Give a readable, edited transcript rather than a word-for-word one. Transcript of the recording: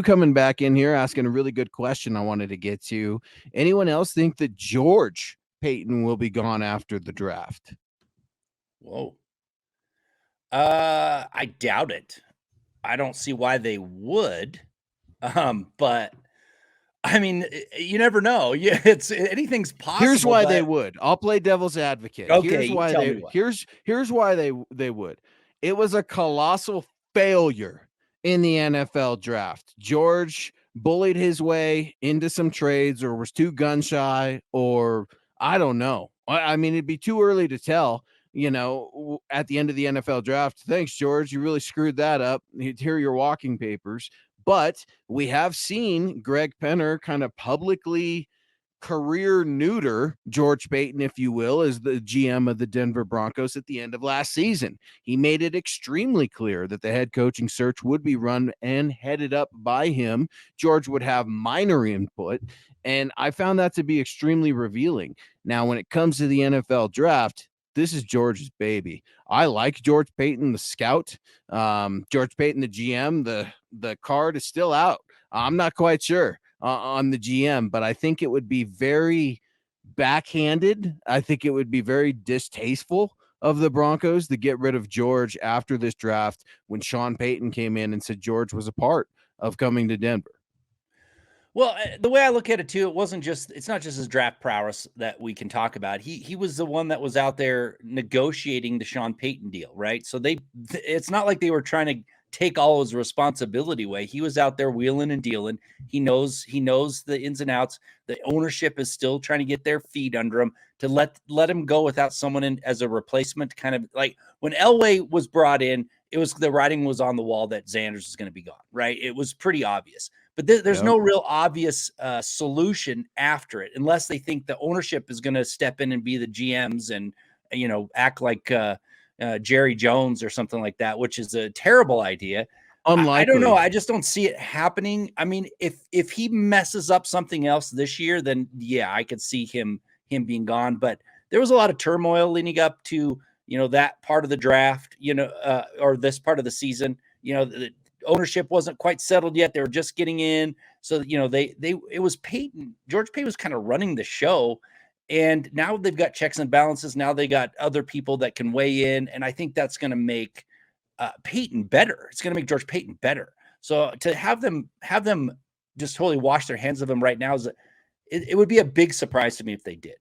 Coming back in here asking a really good question I wanted to get to. Anyone else think that George Paton will be gone after the draft? Whoa. I doubt it. I don't see why they would. But I mean, you never know. Yeah, it's anything's Here's possible, why they but would. I'll play devil's advocate. okay, you tell me why. Here's why they would. It was a colossal failure in the NFL draft. George bullied his way into some trades or was too gun shy or I don't know. I mean, it'd be too early to tell, at the end of the NFL draft. Thanks, George. You really screwed that up. Here are your walking papers. But we have seen Greg Penner kind of publicly career neuter George Paton, if you will, as the GM of the Denver Broncos at the end of last season. He made it extremely clear that the head coaching search would be run and headed up by him. George would have minor input, and I found that to be extremely revealing. Now, when it comes to the NFL draft, this is George's baby. I like George Paton, the scout. George Paton, the GM. The card is still out. I'm not quite sure on the GM, but I think it would be very backhanded. I think it would be very distasteful of the Broncos to get rid of George after this draft when Sean Payton came in and said George was a part of coming to Denver. Well, the way I look at it too, it's not just his draft prowess that we can talk about. He was the one that was out there negotiating the Sean Payton deal, right? So it's not like they were trying to take all his responsibility away. He was out there wheeling and dealing. He knows the ins and outs. The ownership is still trying to get their feet under him to let him go without someone in as a replacement. Kind of like when Elway was brought in, the writing was on the wall that Xanders is going to be gone, right? It was pretty obvious. But there's no real obvious solution after it, unless they think the ownership is going to step in and be the GMs and, act like Jerry Jones or something like that, which is a terrible idea. Unlikely. I don't know. I just don't see it happening. I mean, if he messes up something else this year, then yeah, I could see him being gone. But there was a lot of turmoil leading up to, that part of the draft, or this part of the season. The ownership wasn't quite settled yet. They were just getting in. So, it was Payton. George Payton was kind of running the show. And now they've got checks and balances. Now they got other people that can weigh in. And I think that's going to make Payton better. It's going to make George Payton better. So to have them just totally wash their hands of him right now it would be a big surprise to me if they did.